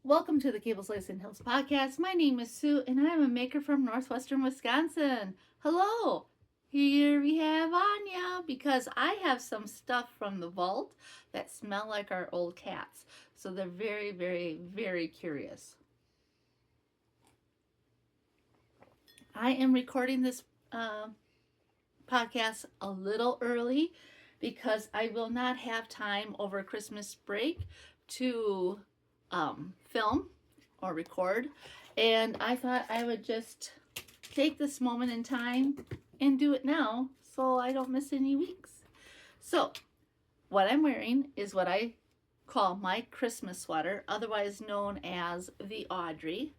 Welcome to the Cable Slice and Hills podcast. My name is Sue and I'm a maker from northwestern Wisconsin. Hello! Here we have Anya because I have some stuff from the vault that smell like our old cats. So they're very, very, very curious. I am recording this podcast a little early because I will not have time over Christmas break to film or record, and I thought I would just take this moment in time and do it now so I don't miss any weeks. So what I'm wearing is what I call my Christmas sweater, otherwise known as the Audrey.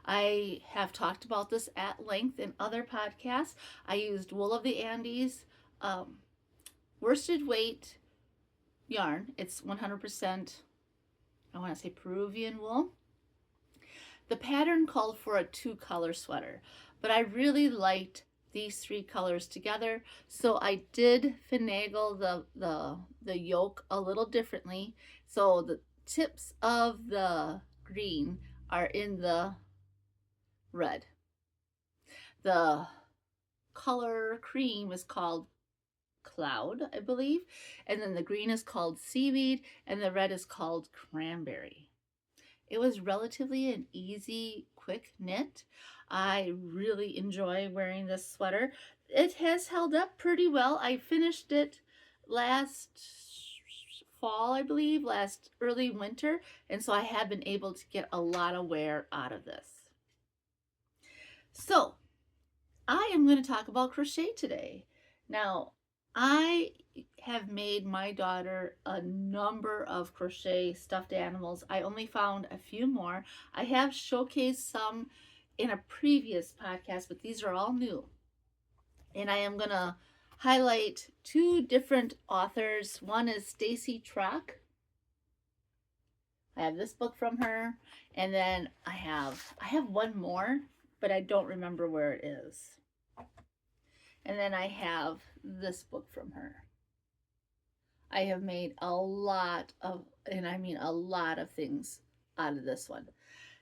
I have talked about this at length in other podcasts. I used wool of the Andes, worsted weight yarn. It's 100%, I want to say, Peruvian wool. The pattern called for a 2-color sweater, but I really liked these 3 colors together, so I did finagle the yoke a little differently. So the tips of the green are in the red. The color cream is called Cloud, I believe, and then the green is called Seaweed, and the red is called Cranberry. It was relatively an easy, quick knit. I really enjoy wearing this sweater. It has held up pretty well. I finished it last fall, I believe, last early winter, and so I have been able to get a lot of wear out of this. So I am going to talk about crochet today. Now, I have made my daughter a number of crochet stuffed animals. I only found a few more. I have showcased some in a previous podcast, but these are all new. And I am going to highlight 2 different authors. One is Stacy Trock. I have this book from her, and then I have one more, but I don't remember where it is. And then I have this book from her. I have made a lot of, and I mean a lot of things out of this one.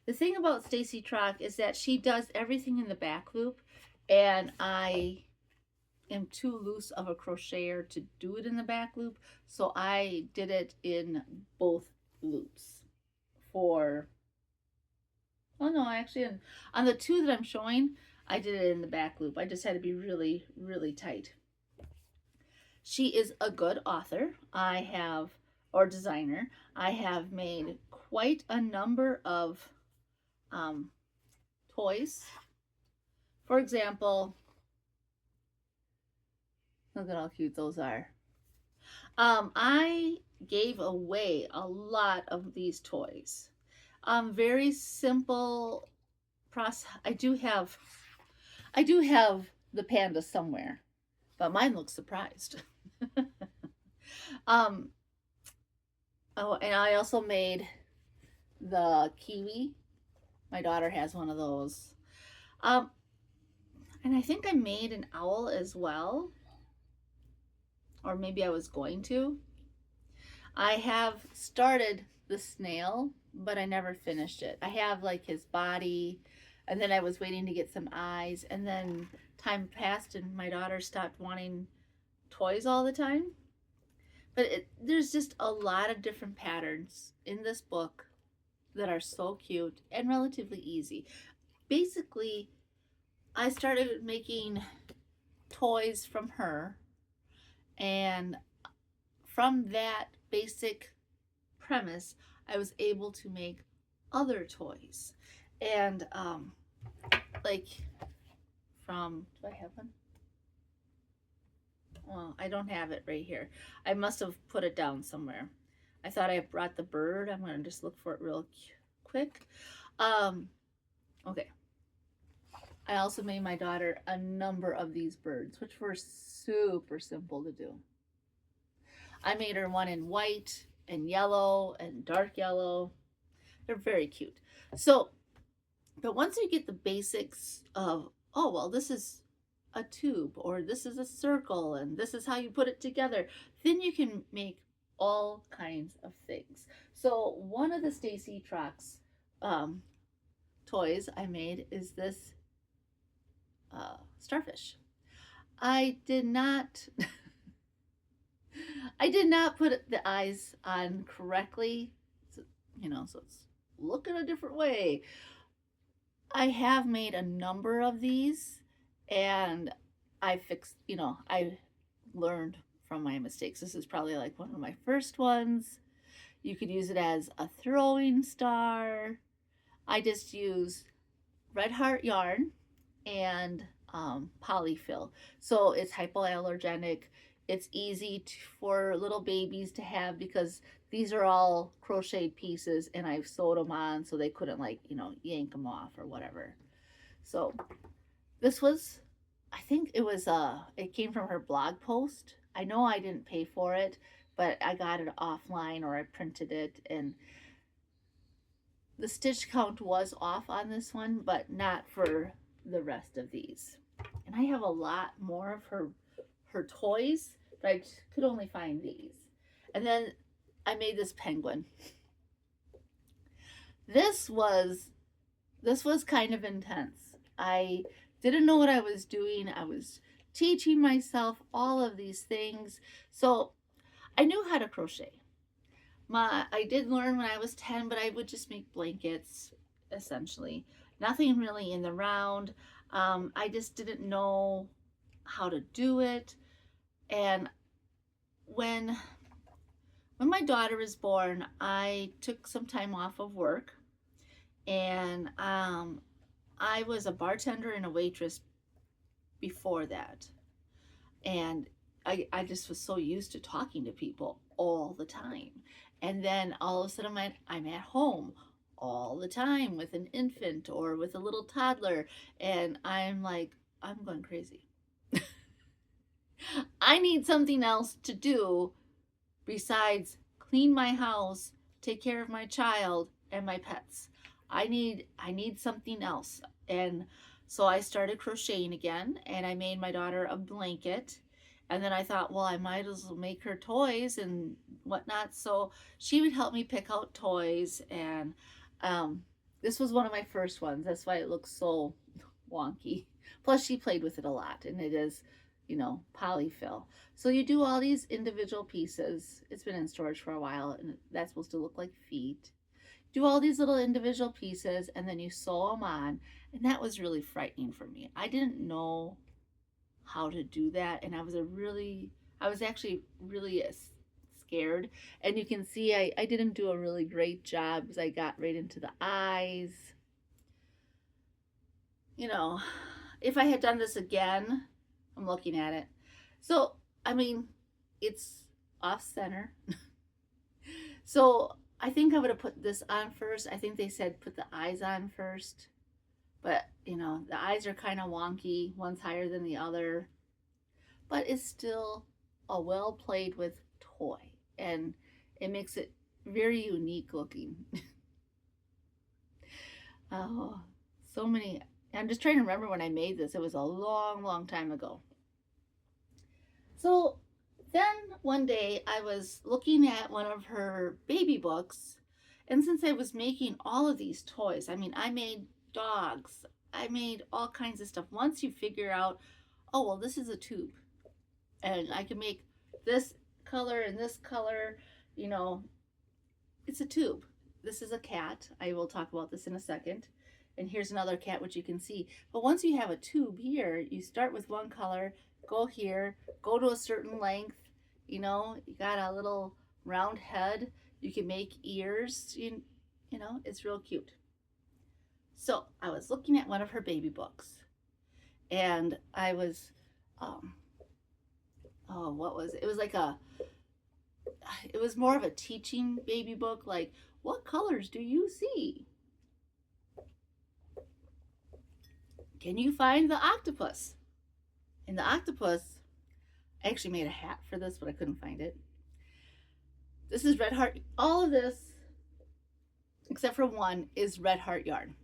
The thing about Stacy Trock is that she does everything in the back loop, and I am too loose of a crocheter to do it in the back loop, so I did it in both loops for, oh no, actually on the 2 that I'm showing, I did it in the back loop. I just had to be really, really tight. She is a good author. Or designer. I have made quite a number of toys. For example, look at how cute those are. I gave away a lot of these toys. Very simple process. I do have the panda somewhere, but mine looks surprised. Oh, and I also made the kiwi. My daughter has one of those. And I think I made an owl as well, or maybe I was going to. I have started the snail, but I never finished it. I have like his body, and then I was waiting to get some eyes, and then time passed and my daughter stopped wanting toys all the time. But there's just a lot of different patterns in this book that are so cute and relatively easy. Basically, I started making toys from her, and from that basic premise, I was able to make other toys. And like from, do I have one? Oh, I don't have it right here. I must have put it down somewhere. I thought I brought the bird. I'm going to just look for it real quick. Okay. I also made my daughter a number of these birds, which were super simple to do. I made her one in white and yellow and dark yellow. They're very cute. So, but once you get the basics of, oh, well, this is a tube, or this is a circle, and this is how you put it together, then you can make all kinds of things. So one of the Stacy Trocks toys I made is this starfish. I did not I did not put the eyes on correctly, so, so it's looking a different way. I have made a number of these, and I fixed, I learned from my mistakes. This is probably like one of my first ones. You could use it as a throwing star. I just use red heart yarn and polyfill. So it's hypoallergenic. It's easy for little babies to have because these are all crocheted pieces and I've sewed them on so they couldn't yank them off or whatever. So this was, I think it came from her blog post. I know I didn't pay for it, but I got it offline or I printed it, and the stitch count was off on this one, but not for the rest of these. And I have a lot more of her toys, but I could only find these. And then I made this penguin. This was kind of intense. I didn't know what I was doing. I was teaching myself all of these things. So I knew how to crochet. I did learn when I was 10, but I would just make blankets, essentially. Nothing really in the round. I just didn't know how to do it. And when my daughter was born, I took some time off of work, and I was a bartender and a waitress before that. And I just was so used to talking to people all the time. And then all of a sudden I'm at home all the time with an infant or with a little toddler. And I'm like, I'm going crazy. I need something else to do besides clean my house, take care of my child and my pets. I need something else. And so I started crocheting again, and I made my daughter a blanket. And then I thought, well, I might as well make her toys and whatnot. So she would help me pick out toys. And this was one of my first ones. That's why it looks so wonky. Plus, she played with it a lot, and it is, polyfill. So you do all these individual pieces. It's been in storage for a while, and that's supposed to look like feet. Do all these little individual pieces, and then you sew them on. And that was really frightening for me. I didn't know how to do that, and I was actually really scared. And you can see I didn't do a really great job because I got right into the eyes. If I had done this again, I'm looking at it. So, it's off center. So I think I would have put this on first. I think they said put the eyes on first. But, the eyes are kind of wonky. One's higher than the other. But it's still a well played with toy. And it makes it very unique looking. Oh, so many. I'm just trying to remember when I made this. It was a long, long time ago. So then one day I was looking at one of her baby books. And since I was making all of these toys, I made dogs. I made all kinds of stuff. Once you figure out, oh, well, this is a tube. And I can make this color and this color, it's a tube. This is a cat. I will talk about this in a second. And here's another cat, which you can see. But once you have a tube here, you start with one color, go here, go to a certain length. You got a little round head. You can make ears. It's real cute. So I was looking at one of her baby books, and I was, what was it? It was it was more of a teaching baby book, like, what colors do you see? Can you find the octopus? And the octopus, I actually made a hat for this, but I couldn't find it. This is red heart. All of this, except for one, is red heart yarn.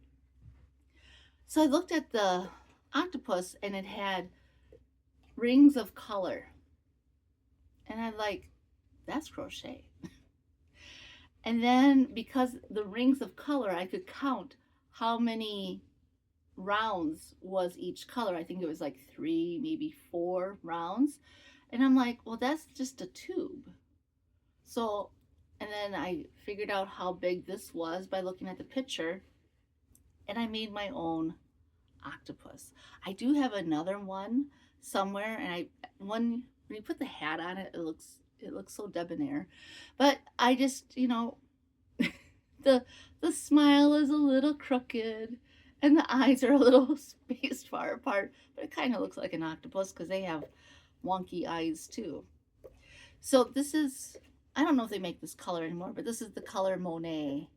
So I looked at the octopus, and it had rings of color. And I'm like, that's crochet. And then because the rings of color, I could count how many rounds was each color. I think it was like 3, maybe 4 rounds. And I'm like, well, that's just a tube. So, and then I figured out how big this was by looking at the picture, and I made my own octopus. I do have another one somewhere, and when you put the hat on it, it looks so debonair. But I just, the smile is a little crooked and the eyes are a little spaced far apart, but it kind of looks like an octopus because they have wonky eyes too. So this is, I don't know if they make this color anymore, but this is the color Monet,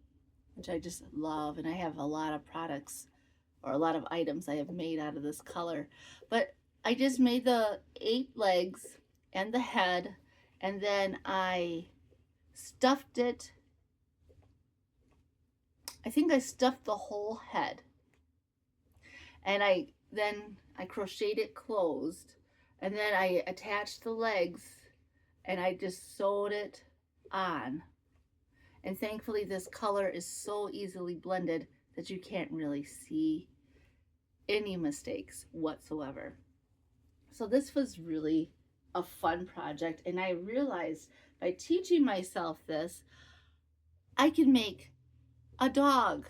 which I just love, and I have a lot of products or a lot of items I have made out of this color. But I just made the 8 legs and the head, and then I stuffed it. I think I stuffed the whole head, and then I crocheted it closed, and then I attached the legs, and I just sewed it on. And thankfully this color is so easily blended that you can't really see any mistakes whatsoever. So this was really a fun project, and I realized by teaching myself this, I can make a dog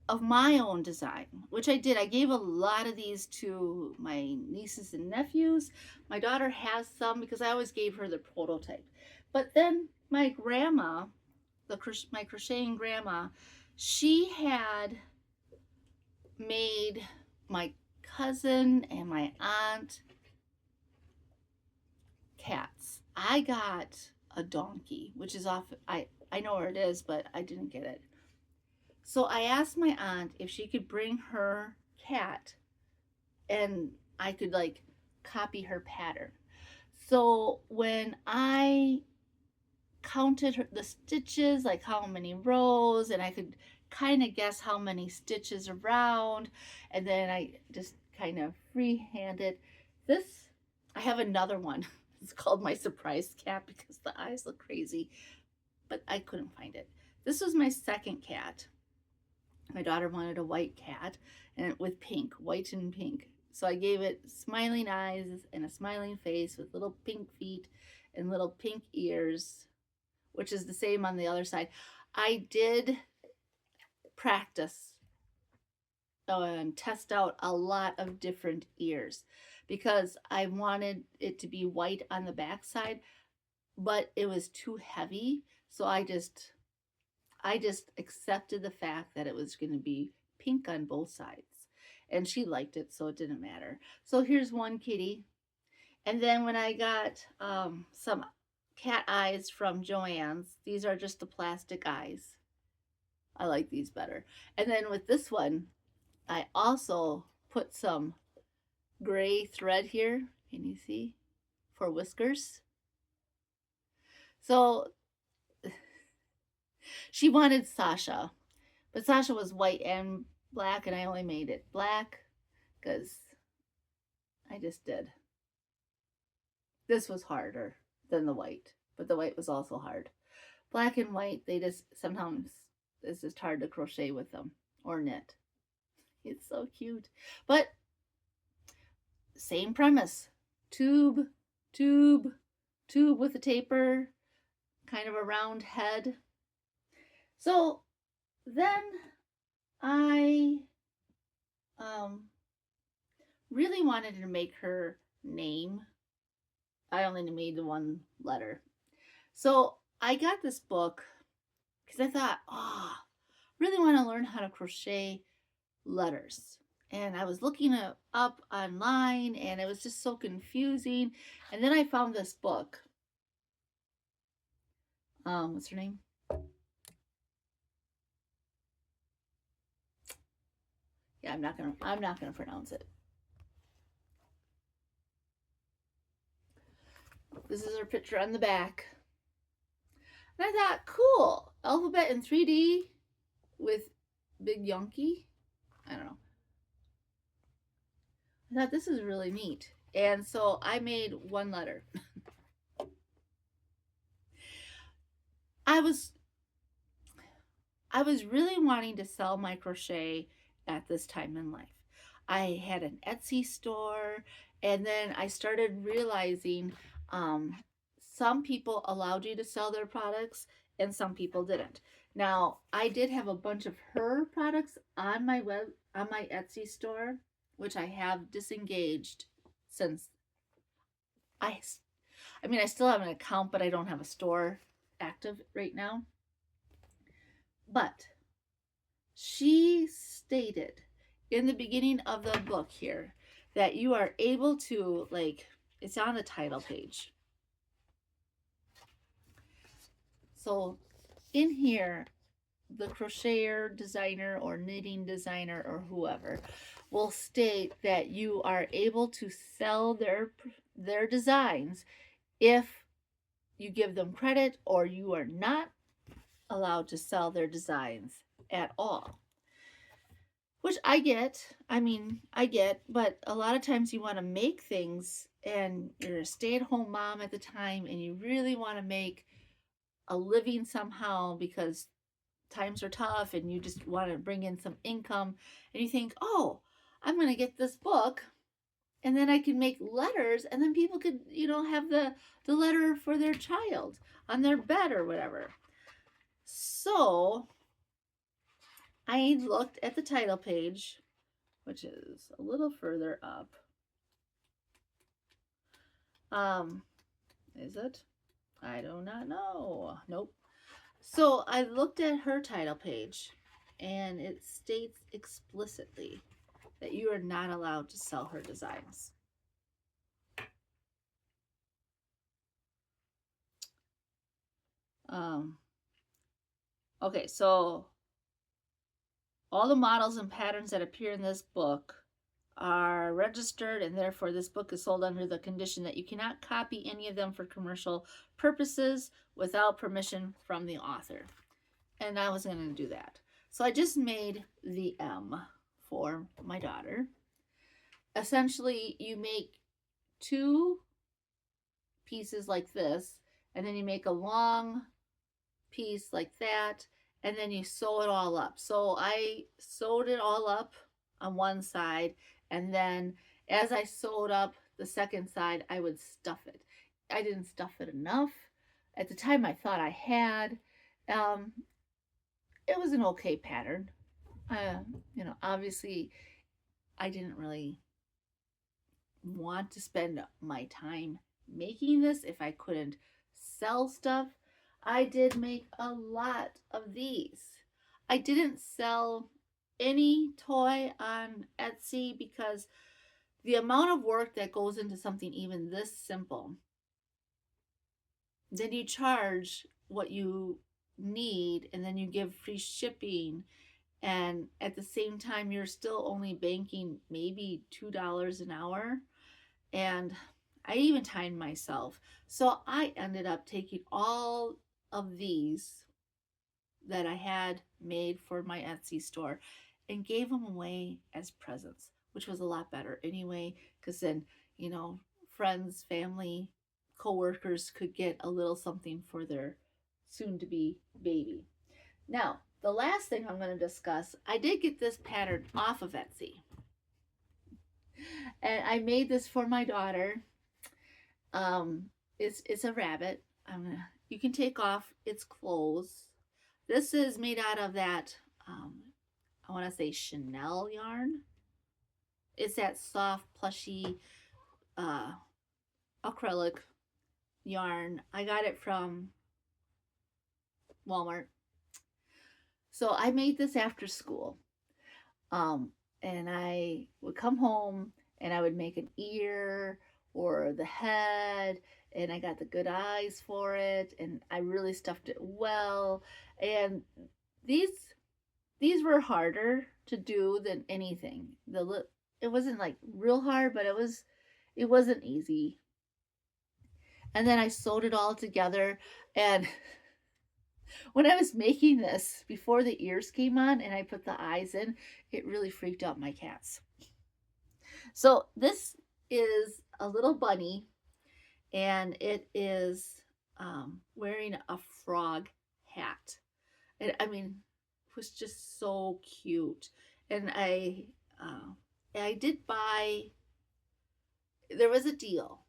of my own design, which I did. I gave a lot of these to my nieces and nephews. My daughter has some because I always gave her the prototype. But then my grandma, my crocheting grandma, she had made my cousin and my aunt cats. I got a donkey, which is off, I know where it is, but I didn't get it. So I asked my aunt if she could bring her cat and I could like copy her pattern. So when I counted the stitches, like how many rows, and I could kind of guess how many stitches around, and then I just kind of freehanded this. I have another one. It's called my surprise cat because the eyes look crazy, but I couldn't find it. This was my second cat. My daughter wanted a white cat and with pink, white and pink. So I gave it smiling eyes and a smiling face with little pink feet and little pink ears, which is the same on the other side. I did practice and test out a lot of different ears because I wanted it to be white on the back side, but it was too heavy. So I just accepted the fact that it was going to be pink on both sides, and she liked it, so it didn't matter. So here's one kitty. And then when I got some cat eyes from Joann's, these are just the plastic eyes. I like these better. And then with this one, I also put some gray thread here. Can you see? For whiskers. So she wanted Sasha, but Sasha was white and black, and I only made it black because I just did. This was harder than the white, but the white was also hard. Black and white, they just sometimes it's just hard to crochet with them or knit. It's so cute. But same premise. Tube, tube, tube with a taper, kind of a round head. So then I really wanted to make her name. I only made the one letter. So I got this book because I thought, really want to learn how to crochet letters. And I was looking it up online and it was just so confusing. And then I found this book. What's her name? Yeah, I'm not gonna pronounce it. This is her picture on the back. And I thought, cool, alphabet in 3D with big Yonky. I don't know. I thought this is really neat. And so I made one letter. I was I was really wanting to sell my crochet at this time in life. I had an Etsy store, and then I started realizing um, some people allowed you to sell their products and some people didn't. Now, I did have a bunch of her products on my Etsy store, which I have disengaged since I I mean, I still have an account, but I don't have a store active right now. But she stated in the beginning of the book here that you are able to, like, it's on the title page. So in here, the crocheter designer or knitting designer or whoever will state that you are able to sell their designs if you give them credit, or you are not allowed to sell their designs at all. Which I get. I mean, I get, but a lot of times you want to make things and you're a stay-at-home mom at the time and you really want to make a living somehow because times are tough and you just want to bring in some income, and you think, "Oh, I'm going to get this book and then I can make letters, and then people could, have the letter for their child on their bed or whatever." So I looked at the title page, which is a little further up. Is it? I do not know. Nope. So I looked at her title page, and it states explicitly that you are not allowed to sell her designs. Okay, so all the models and patterns that appear in this book are registered, and therefore this book is sold under the condition that you cannot copy any of them for commercial purposes without permission from the author. And I wasn't going to do that. So I just made the M for my daughter. Essentially, you make 2 pieces like this, and then you make a long piece like that, and then you sew it all up. So I sewed it all up on one side, and then as I sewed up the second side, I would stuff it. I didn't stuff it enough. At the time, I thought I had. It was an okay pattern. Obviously, I didn't really want to spend my time making this if I couldn't sell stuff. I did make a lot of these. I didn't sell any toy on Etsy because the amount of work that goes into something even this simple, then you charge what you need, and then you give free shipping, and at the same time you're still only banking maybe $2 an hour. And I even timed myself. So I ended up taking all of these that I had made for my Etsy store and gave them away as presents, which was a lot better anyway, because then, friends, family, co-workers could get a little something for their soon-to-be baby. Now, the last thing I'm going to discuss, I did get this pattern off of Etsy. And I made this for my daughter. It's a rabbit. You can take off its clothes. This is made out of that, I want to say Chanel yarn. It's that soft, plushy, acrylic yarn. I got it from Walmart. So I made this after school. And I would come home and I would make an ear or the head, and I got the good eyes for it, and I really stuffed it well. And these were harder to do than anything. It wasn't like real hard, but it wasn't easy. And then I sewed it all together, and when I was making this, before the ears came on and I put the eyes in, it really freaked out my cats. So this is a little bunny, and it is wearing a frog hat. And I mean, was just so cute. And I did buy, there was a deal.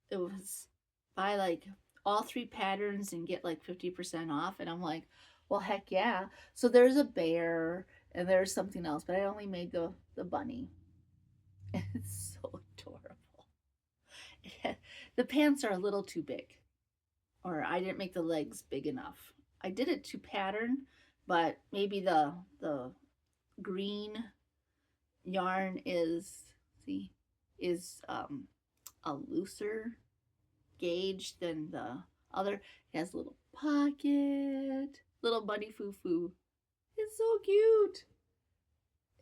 It was buy like all 3 patterns and get like 50% off. And I'm like, well, heck yeah. So there's a bear and there's something else, but I only made the bunny. And it's so adorable. The pants are a little too big, or I didn't make the legs big enough. I did it to pattern, but maybe the green yarn is, see, is a looser gauge than the other. It has a little pocket, little bunny foo foo. It's so cute.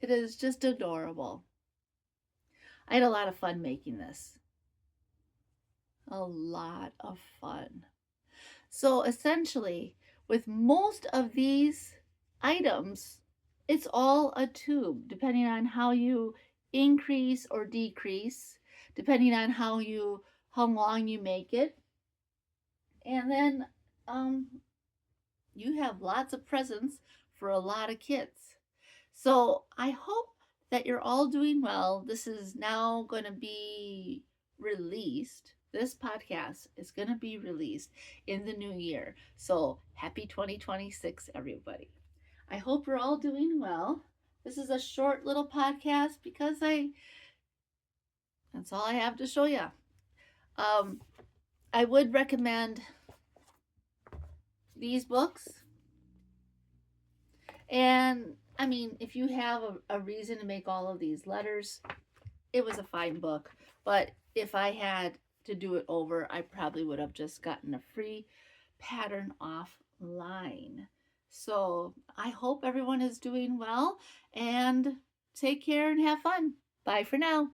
It is just adorable. I had a lot of fun making this. A lot of fun. So essentially, with most of these items, it's all a tube, depending on how you increase or decrease, depending on how long you make it. And then you have lots of presents for a lot of kids. So I hope that you're all doing well. This is now going to be released. This podcast is going to be released in the new year. So happy 2026, everybody. I hope we're all doing well. This is a short little podcast because that's all I have to show you. I would recommend these books. And I mean, if you have a reason to make all of these letters, it was a fine book. But if I had to do it over, I probably would have just gotten a free pattern offline. So I hope everyone is doing well, and take care and have fun. Bye for now.